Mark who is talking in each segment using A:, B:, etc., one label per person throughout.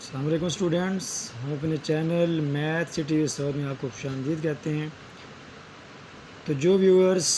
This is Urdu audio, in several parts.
A: السلام علیکم اسٹوڈینٹس، ہم اپنے چینل میتھ سٹی سعود میں آپ کو خوش آمدید کہتے ہیں۔ تو جو ویورز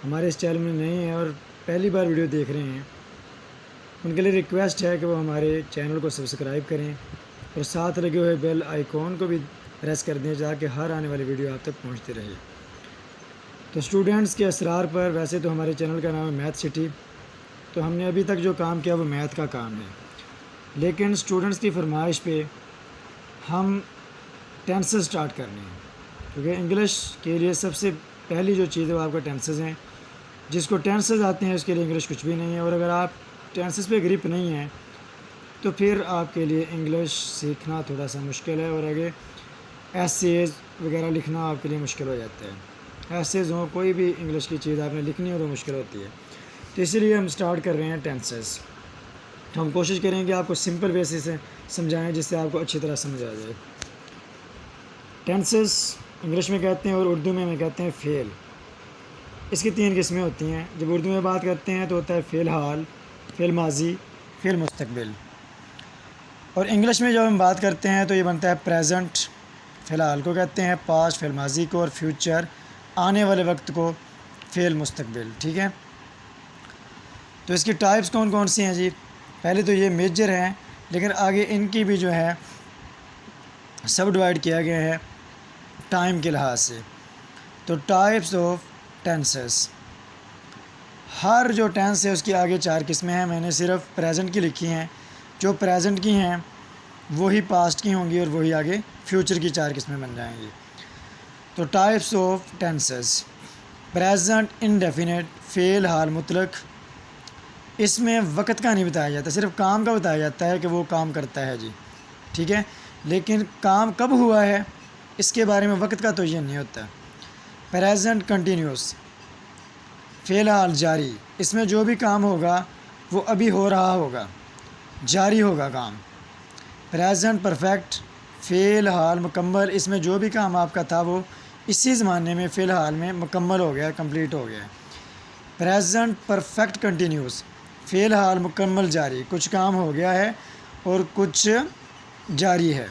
A: ہمارے اس چینل میں نئے ہیں اور پہلی بار ویڈیو دیکھ رہے ہیں، ان کے لیے ریکویسٹ ہے کہ وہ ہمارے چینل کو سبسکرائب کریں اور ساتھ لگے ہوئے بیل آئیکن کو بھی پریس کر دیں تاکہ ہر آنے والی ویڈیو آپ تک پہنچتی رہے۔ تو اسٹوڈینٹس کے اسرار پر، ویسے تو ہمارے چینل کا نام ہے میتھ سٹی، تو ہم نے ابھی تک جو کام کیا وہ میتھ کا کام ہے، لیکن اسٹوڈنٹس کی فرمائش پہ ہم ٹینسز سٹارٹ کرنے ہیں، کیونکہ انگلش کے لیے سب سے پہلی جو چیز ہے وہ آپ کا ٹینسز ہیں۔ جس کو ٹینسز آتے ہیں اس کے لیے انگلش کچھ بھی نہیں ہے، اور اگر آپ ٹینسز پہ گرپ نہیں ہیں تو پھر آپ کے لیے انگلش سیکھنا تھوڑا سا مشکل ہے، اور آگے ایسیز وغیرہ لکھنا آپ کے لیے مشکل ہو جاتا ہے۔ ایسیز ہوں، کوئی بھی انگلش کی چیز آپ نے لکھنی ہو تو مشکل ہوتی ہے، تو اسی لیے ہم سٹارٹ کر رہے ہیں ٹینسز۔ تو ہم کوشش کریں کہ آپ کو سمپل وے سے سمجھائیں جس سے آپ کو اچھی طرح سمجھ آ جائے۔ ٹینسز انگلش میں کہتے ہیں اور اردو میں کہتے ہیں فعل۔ اس کی 3 قسمیں ہوتی ہیں۔ جب اردو میں بات کرتے ہیں تو ہوتا ہے فعل حال، فعل ماضی، فعل مستقبل، اور انگلش میں جب ہم بات کرتے ہیں تو یہ بنتا ہے پریزنٹ، فعل حال کو کہتے ہیں، پاسٹ فعل ماضی کو، اور فیوچر آنے والے وقت کو فعل مستقبل۔ ٹھیک ہے، تو اس کی ٹائپس کون کون سی ہیں جی؟ پہلے تو یہ میجر ہیں، لیکن آگے ان کی بھی جو ہے سب ڈیوائڈ کیا گیا ہے ٹائم کے لحاظ سے۔ تو ٹائپس آف ٹینسز، ہر جو ٹینس ہے اس کی آگے 4 قسمیں ہیں۔ میں نے صرف پریزنٹ کی لکھی ہیں، جو پریزنٹ کی ہیں وہی پاسٹ کی ہوں گی اور وہی آگے فیوچر کی 4 قسمیں بن جائیں گی۔ تو types of tenses: present indefinite, فعل حال مطلق، اس میں وقت کا نہیں بتایا جاتا، صرف کام کا بتایا جاتا ہے کہ وہ کام کرتا ہے جی، ٹھیک ہے، لیکن کام کب ہوا ہے اس کے بارے میں وقت کا تعین نہیں ہوتا۔ پریزنٹ کنٹینیوس، فعل حال جاری، اس میں جو بھی کام ہوگا وہ ابھی ہو رہا ہوگا، جاری ہوگا کام۔ پریزنٹ پرفیکٹ، فعل حال مکمل، اس میں جو بھی کام آپ کا تھا وہ اسی زمانے میں فعل حال میں مکمل ہو گیا، کمپلیٹ ہو گیا۔ پریزنٹ پرفیکٹ کنٹینیوس، فعل حال مکمل جاری، کچھ کام ہو گیا ہے اور کچھ جاری ہے۔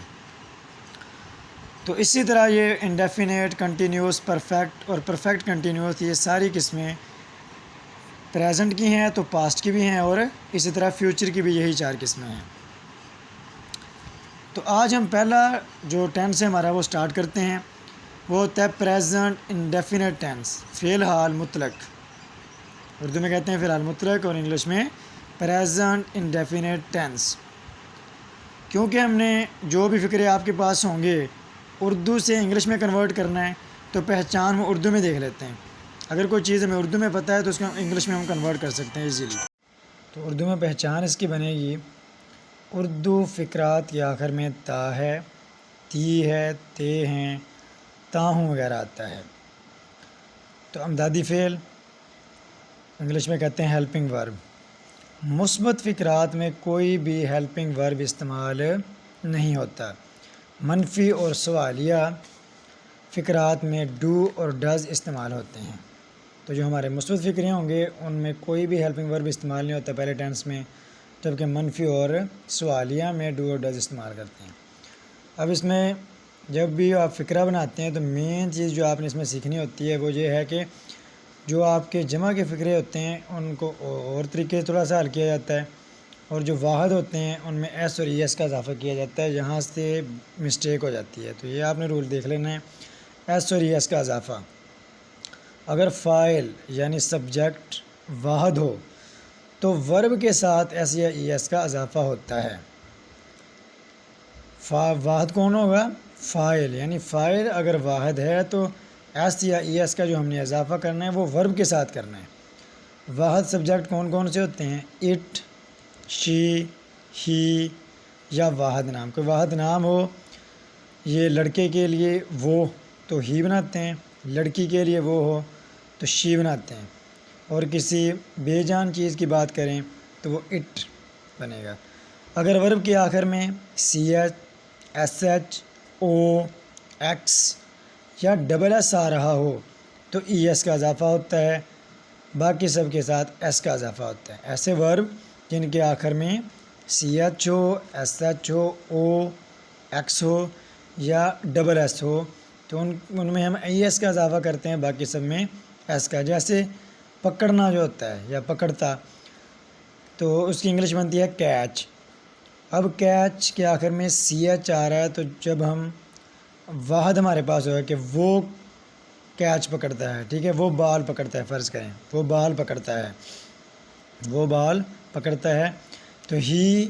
A: تو اسی طرح یہ انڈیفینیٹ، کنٹینیوس، پرفیکٹ اور پرفیکٹ کنٹینیوس، یہ ساری قسمیں پریزنٹ کی ہیں، تو پاسٹ کی بھی ہیں، اور اسی طرح فیوچر کی بھی یہی 4 قسمیں ہیں۔ تو آج ہم پہلا جو ٹینس ہے ہمارا وہ سٹارٹ کرتے ہیں، وہ ہوتا ہے پریزنٹ انڈیفینیٹ ٹینس، فعل حال مطلق۔ اردو میں کہتے ہیں فعل حال مطلق اور انگلش میں پریزنٹ انڈیفینیٹ ٹینس۔ کیونکہ ہم نے جو بھی فکرے آپ کے پاس ہوں گے اردو سے انگلش میں کنورٹ کرنا ہے، تو پہچان وہ اردو میں دیکھ لیتے ہیں۔ اگر کوئی چیز ہمیں اردو میں پتہ ہے تو اس کو انگلش میں ہم کنورٹ کر سکتے ہیں ایزیلی۔ تو اردو میں پہچان اس کی بنے گی، اردو فقرات کے آخر میں تا ہے، تی ہے، تے ہیں، تاہوں وغیرہ آتا ہے۔ تو امدادی فعل انگلش میں کہتے ہیں ہیلپنگ ورب۔ مثبت فقرات میں کوئی بھی ہیلپنگ ورب استعمال نہیں ہوتا۔ منفی اور سوالیہ فقرات میں ڈو اور ڈز استعمال ہوتے ہیں۔ تو جو ہمارے مثبت فقرے ہوں گے ان میں کوئی بھی ہیلپنگ ورب استعمال نہیں ہوتا پہلے ٹینس میں، جبکہ منفی اور سوالیہ میں ڈو اور ڈز استعمال کرتے ہیں۔ اب اس میں جب بھی آپ فقرہ بناتے ہیں تو مین چیز جو آپ نے اس میں سیکھنی ہوتی ہے وہ یہ ہے کہ جو آپ کے جمع کے فقرے ہوتے ہیں ان کو اور طریقے سے تھوڑا سا حل کیا جاتا ہے، اور جو واحد ہوتے ہیں ان میں ایس اور ای ایس کا اضافہ کیا جاتا ہے، یہاں سے مسٹیک ہو جاتی ہے۔ تو یہ آپ نے رول دیکھ لینا ہے، ایس اور ای ایس کا اضافہ۔ اگر فاعل یعنی سبجیکٹ واحد ہو تو ورب کے ساتھ ایس یا ای ایس کا اضافہ ہوتا ہے۔ واحد کون ہوگا؟ فاعل، یعنی فاعل اگر واحد ہے تو ایس یا ای ایس کا جو ہم نے اضافہ کرنا ہے وہ ورب کے ساتھ کرنا ہے۔ واحد سبجیکٹ کون کون سے ہوتے ہیں؟ اٹ، شی، ہی، یا واحد نام۔ کوئی واحد نام ہو، یہ لڑکے کے لیے وہ تو ہی بناتے ہیں، لڑکی کے لیے وہ ہو تو شی بناتے ہیں، اور کسی بے جان چیز کی بات کریں تو وہ اٹ بنے گا۔ اگر ورب کے آخر میں سی ایچ، ایس ایچ، او، ایکس یا ڈبل ایس آ رہا ہو تو ای ایس کا اضافہ ہوتا ہے، باقی سب کے ساتھ ایس کا اضافہ ہوتا ہے۔ ایسے ورب جن کے آخر میں CH ہو, SH ہو, OX ہو یا ڈبل ایس ہو تو ان میں ہم ES کا اضافہ کرتے ہیں، باقی سب میں ایس کا. جیسے پکڑنا جو ہوتا ہے یا پکڑتا تو اس کی انگلش بنتی ہے کیچ. اب کیچ کے آخر میں CH آ رہا ہے تو جب ہم واحد ہمارے پاس ہوگا کہ وہ کیچ پکڑتا ہے، ٹھیک ہے، وہ بال پکڑتا ہے، فرض کریں وہ بال پکڑتا ہے، وہ بال پکڑتا ہے تو ہی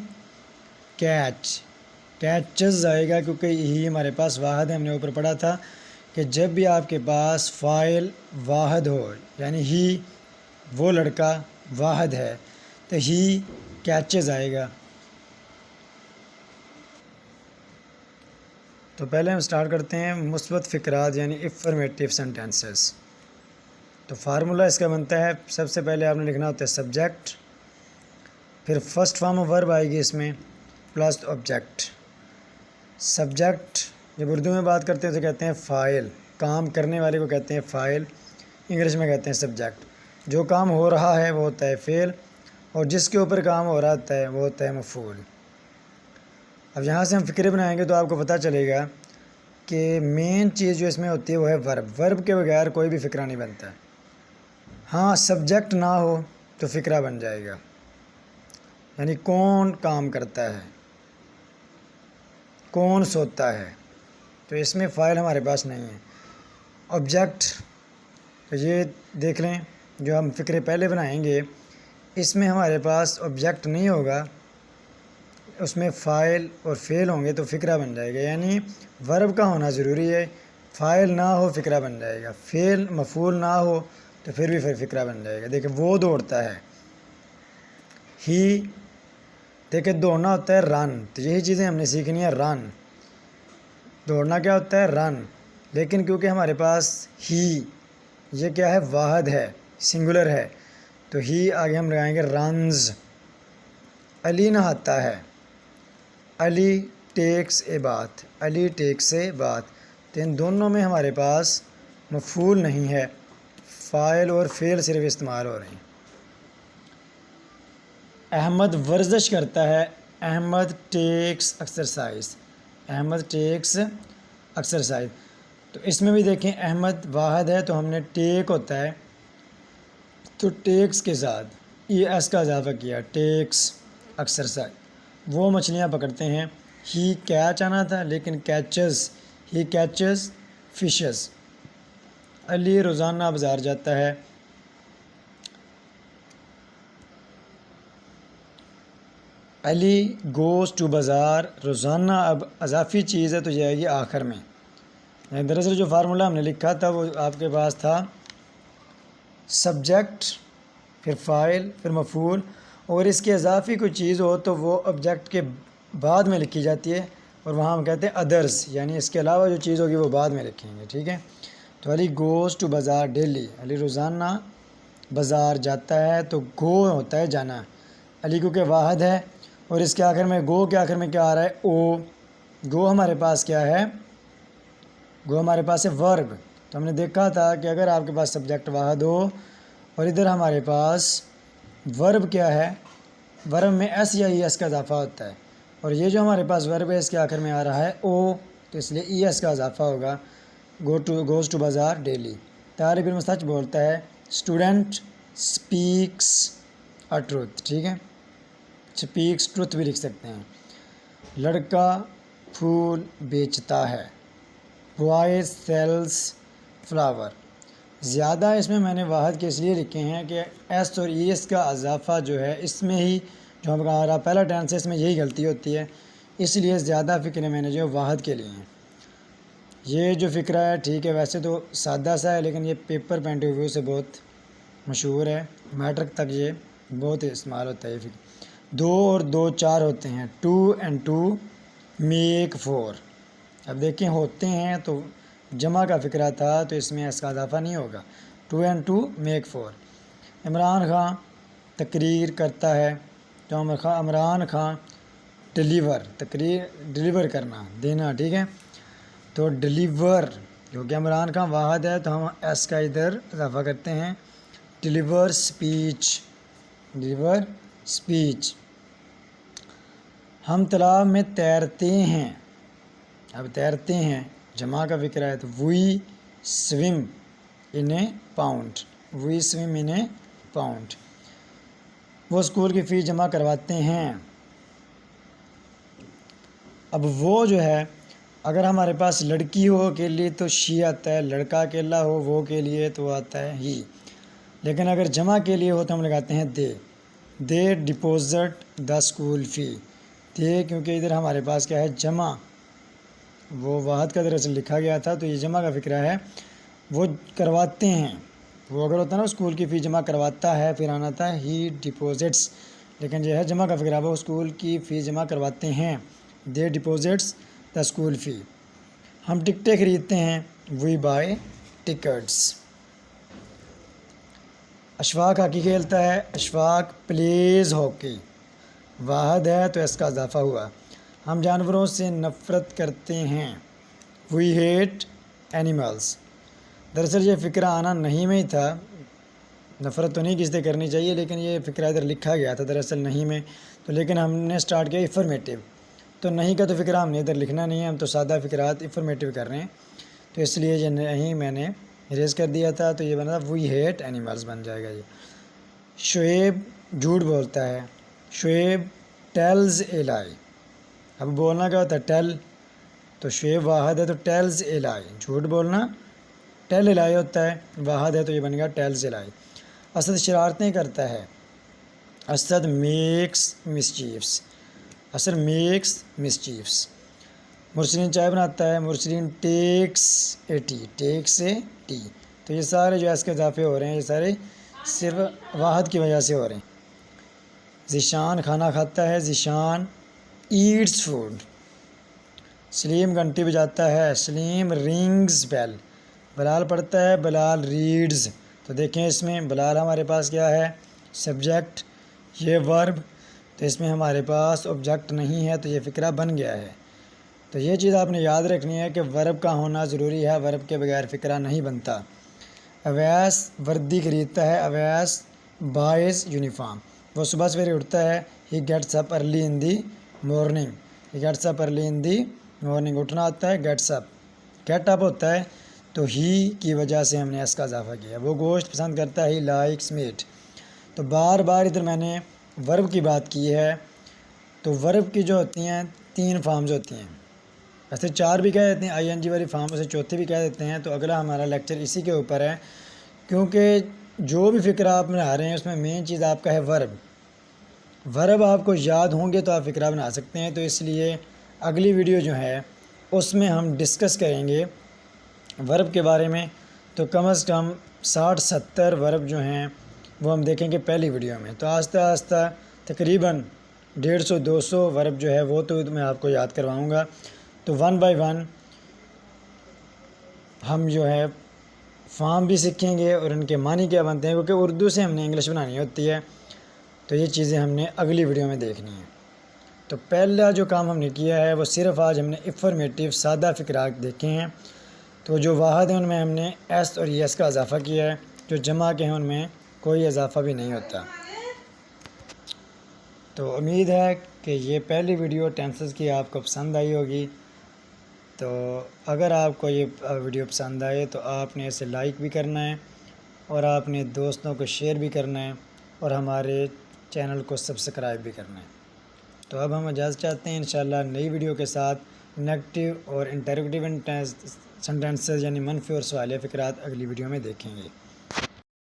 A: کیچز آئے گا، کیونکہ ہی ہمارے پاس واحد ہے. ہم نے اوپر پڑھا تھا کہ جب بھی آپ کے پاس فاعل واحد ہو یعنی ہی وہ لڑکا واحد ہے تو ہی کیچز آئے گا. تو پہلے ہم سٹارٹ کرتے ہیں مثبت فقرات یعنی افرمیٹیو سینٹینسز. تو فارمولہ اس کا بنتا ہے، سب سے پہلے آپ نے لکھنا ہوتا ہے سبجیکٹ، پھر فرسٹ فارم آف ورب آئے گی اس میں پلس آبجیکٹ. سبجیکٹ جب اردو میں بات کرتے ہیں تو کہتے ہیں فاعل، کام کرنے والے کو کہتے ہیں فاعل، انگلش میں کہتے ہیں سبجیکٹ. جو کام ہو رہا ہے وہ ہوتا ہے فعل، اور جس کے اوپر کام ہو رہا ہوتا ہے وہ ہوتا ہے مفعول. اب یہاں سے ہم فقرے بنائیں گے تو آپ کو پتہ چلے گا کہ مین چیز جو اس میں ہوتی ہے وہ ہے ورب. ورب کے بغیر کوئی بھی فقرہ نہیں بنتا ہے. ہاں سبجیکٹ نہ ہو تو فقرہ بن جائے گا، یعنی کون کام کرتا ہے، کون سوتا ہے، تو اس میں فاعل ہمارے پاس نہیں ہے. آبجیکٹ تو یہ دیکھ لیں جو ہم فقرے پہلے بنائیں گے اس میں ہمارے پاس آبجیکٹ نہیں ہوگا، اس میں فاعل اور فعل ہوں گے تو فقرہ بن جائے گا. یعنی ورب کا ہونا ضروری ہے، فاعل نہ ہو فقرہ بن جائے گا، فعل مفعول نہ ہو تو پھر بھی فقرہ بن جائے گا. دیکھیں وہ دوڑتا ہے، ہی، دیکھیں دوڑنا ہوتا ہے رن، تو یہی چیزیں ہم نے سیکھنی ہے. رن دوڑنا کیا ہوتا ہے رن، لیکن کیونکہ ہمارے پاس ہی یہ کیا ہے واحد ہے، سنگولر ہے، تو ہی آگے ہم لگائیں گے رنز. علی نہاتا ہے، Ali takes a bath, Ali takes a bath. تو ان دونوں میں ہمارے پاس مفعول نہیں ہے، فاعل اور فعل صرف استعمال ہو رہے ہیں. احمد ورزش کرتا ہے، Ahmed takes exercise, Ahmed takes exercise. تو اس میں بھی دیکھیں احمد واحد ہے تو ہم نے ٹیک ہوتا ہے تو ٹیکس کے ساتھ ES کا اضافہ کیا، ٹیکس ایکسرسائز. وہ مچھلیاں پکڑتے ہیں، ہی کیچ آنا تھا لیکن کیچز، ہی کیچز فشز. علی روزانہ بازار جاتا ہے، علی گوز ٹو بازار. روزانہ اب اضافی چیز ہے تو یہ آئے گی آخر میں. دراصل جو فارمولہ ہم نے لکھا تھا وہ آپ کے پاس تھا سبجیکٹ، پھر فاعل، پھر مفعول، اور اس کی اضافی کوئی چیز ہو تو وہ آبجیکٹ کے بعد میں لکھی جاتی ہے، اور وہاں ہم کہتے ہیں ادرس، یعنی اس کے علاوہ جو چیز ہوگی وہ بعد میں لکھیں گے. ٹھیک ہے، تو علی گوز ٹو بازار ڈیلی، علی روزانہ بازار جاتا ہے تو گو ہوتا ہے جانا، علی کیونکہ واحد ہے اور اس کے آخر میں گو کے آخر میں کیا آ رہا ہے او. گو ہمارے پاس کیا ہے، گو ہمارے پاس ہے ورب. تو ہم نے دیکھا تھا کہ اگر آپ کے پاس سبجیکٹ واحد ہو اور ادھر ہمارے پاس ورب کیا ہے، ورب میں ایس یا ES کا اضافہ ہوتا ہے، اور یہ جو ہمارے پاس ورب ہے اس کے آخر میں آ رہا ہے او، تو اس لیے ES کا اضافہ ہوگا. گوز ٹو بازار ڈیلی. طالب علم سچ بولتا ہے، اسٹوڈنٹ اسپیکس اے ٹروتھ. ٹھیک ہے، اسپیکس ٹروتھ بھی لکھ سکتے ہیں. لڑکا پھول بیچتا ہے، بوائے سیلز فلاور. زیادہ اس میں نے واحد کے اس لیے لکھے ہیں کہ ایس اور ES کا اضافہ جو ہے اس میں ہی جو ہمارا پہلا ٹینس ہے اس میں یہی غلطی ہوتی ہے، اس لیے زیادہ فقرے میں نے جو واحد کے لیے ہیں. یہ جو فقرہ ہے ٹھیک ہے ویسے تو سادہ سا ہے لیکن یہ پیپر پوائنٹ آف ویو سے بہت مشہور ہے، میٹرک تک یہ بہت استعمال ہوتا ہے. یہ فقرہ 2 اور 2 4 ہوتے ہیں، 2 and 2 میک 4. اب دیکھیں ہوتے ہیں تو جمع کا فقرہ تھا تو اس میں اس کا اضافہ نہیں ہوگا، 2 and 2 میک 4. عمران خان تقریر کرتا ہے تو عمران خان ڈلیور، تقریر ڈلیور کرنا، دینا. ٹھیک ہے، تو ڈلیور کیونکہ عمران خان واحد ہے تو ہم ایس کا ادھر اضافہ کرتے ہیں، ڈلیور اسپیچ، ڈلیور اسپیچ. ہم تالاب میں تیرتے ہیں. اب تیرتے ہیں جمع کا فکرہ ہے تو وی سویم ان اے پاؤنڈ. وی سویم ان اے پاؤنڈ. وہ اسکول کی فیس جمع کرواتے ہیں. اب وہ جو ہے اگر ہمارے پاس لڑکی ہو کے لیے تو شی آتا ہے، لڑکا اکیلا ہو وہ کے لیے تو آتا ہے ہی. لیکن اگر جمع کے لیے ہو تو ہم لگاتے ہیں دے ڈپوزٹ دا اسکول فی. دے کیونکہ ادھر ہمارے پاس کیا ہے جمع، وہ واحد کا دراصل لکھا گیا تھا تو یہ جمع کا فکرہ ہے. وہ کرواتے ہیں، وہ اگر ہوتا ہے نا اسکول کی فی جمع کرواتا ہے پھر آنا تھا ہی ڈپوزٹس، لیکن یہ ہے جمع کا فکرہ وہ اسکول کی فیس جمع کرواتے ہیں. دے ڈپوزٹس دا اسکول فی. ہم ٹکٹیں خریدتے ہیں وی بائی ٹکٹس. اشفاق ہاکی کھیلتا ہے. Ashfaq please hockey. واحد ہے تو اس کا اضافہ ہوا. ہم جانوروں سے نفرت کرتے ہیں. وی ہیٹ اینیملس. دراصل یہ فکرہ آنا نہیں میں ہی تھا، نفرت تو نہیں کس سے کرنی چاہیے لیکن یہ فکرہ ادھر لکھا گیا تھا دراصل نہیں میں تو، لیکن ہم نے سٹارٹ کیا افرمیٹیو تو نہیں کا تو فکرہ ہم نے ادھر لکھنا نہیں ہے، ہم تو سادہ فکرات افرمیٹیو کر رہے ہیں تو اس لیے یہ نہیں میں نے اریز کر دیا تھا تو یہ بنا وی ہیٹ اینیملس بن جائے گا. یہ شعیب جھوٹ بولتا ہے. شعیب ٹیلز اے لائی. اب بولنا کیا ہوتا ہے ٹیل، تو شعیب واحد ہے تو ٹیلز اے لائی. جھوٹ بولنا ٹیل اے لائی ہوتا ہے، واحد ہے تو یہ بن گیا ٹیلز اے لائی. اسد شرارتیں کرتا ہے. Asad makes mischiefs. Asad makes mischiefs. Mursaleen چائے بناتا ہے. Mursaleen takes a tea. Takes a tea. تو یہ سارے جو اس کے اضافے ہو رہے ہیں یہ سارے صرف واحد کی وجہ سے ہو رہے ہیں. ذیشان کھانا کھاتا ہے. Zeeshan eights food. سلیم گھنٹی بجاتا ہے. سلیم رنگز بیل. بلال پڑھتا ہے. بلال ریڈز. تو دیکھیں اس میں بلال ہمارے پاس کیا ہے سبجیکٹ، یہ ورب، تو اس میں ہمارے پاس آبجیکٹ نہیں ہے تو یہ فکرہ بن گیا ہے. تو یہ چیز آپ نے یاد رکھنی ہے کہ ورب کا ہونا ضروری ہے، ورب کے بغیر فکرہ نہیں بنتا. اویس وردی خریدتا ہے. Awais buys uniform. وہ صبح سویرے اٹھتا ہے. He gets up early in the morning. He gets up early in the morning. اٹھنا ہوتا ہے گیٹس اپ. گیٹ اپ ہوتا ہے تو ہی کی وجہ سے ہم نے اس کا اضافہ کیا. وہ گوشت پسند کرتا ہے. He likes meat. تو بار بار ادھر میں نے ورب کی بات کی ہے تو ورب کی جو ہوتی ہیں 3 فارمز ہوتی ہیں، ویسے 4 بھی کہہ دیتے ہیں آئی این جی والی فارم، اسے چوتھی بھی کہہ دیتے ہیں. تو اگلا ہمارا لیکچر اسی کے اوپر ہے کیونکہ جو بھی فکرہ آپ بنا رہے ہیں اس میں مین چیز آپ کا ہے ورب. ورب آپ کو یاد ہوں گے تو آپ فکرہ بنا سکتے ہیں. تو اس لیے اگلی ویڈیو جو ہے اس میں ہم ڈسکس کریں گے ورب کے بارے میں. تو کم از کم 60-70 ورب جو ہیں وہ ہم دیکھیں گے پہلی ویڈیو میں. تو آہستہ آہستہ تقریباً 150-200 ورب جو ہے وہ تو میں آپ کو یاد کرواؤں گا. تو 1 بائی 1 ہم جو ہے فارم بھی سیکھیں گے اور ان کے معنی کیا بنتے ہیں، کیونکہ اردو سے ہم نے انگلش بنانی ہوتی ہے تو یہ چیزیں ہم نے اگلی ویڈیو میں دیکھنی ہیں. تو پہلا جو کام ہم نے کیا ہے وہ صرف آج ہم نے افرمیٹیو سادہ فکرات دیکھے ہیں. تو جو واحد ہیں ان میں ہم نے ایس اور یس کا اضافہ کیا ہے، جو جمع کے ہیں ان میں کوئی اضافہ بھی نہیں ہوتا. تو امید ہے کہ یہ پہلی ویڈیو ٹینسز کی آپ کو پسند آئی ہوگی. تو اگر آپ کو یہ ویڈیو پسند آئے تو آپ نے اسے لائک بھی کرنا ہے اور آپ نے دوستوں کو شیئر بھی کرنا ہے اور ہمارے چینل کو سبسکرائب بھی کرنا ہے. تو اب ہم اجازت چاہتے ہیں انشاءاللہ نئی ویڈیو کے ساتھ. نیگیٹو اور انٹروگیٹیو سینٹینسز یعنی منفی اور سوالیہ فکرات اگلی ویڈیو میں دیکھیں گے.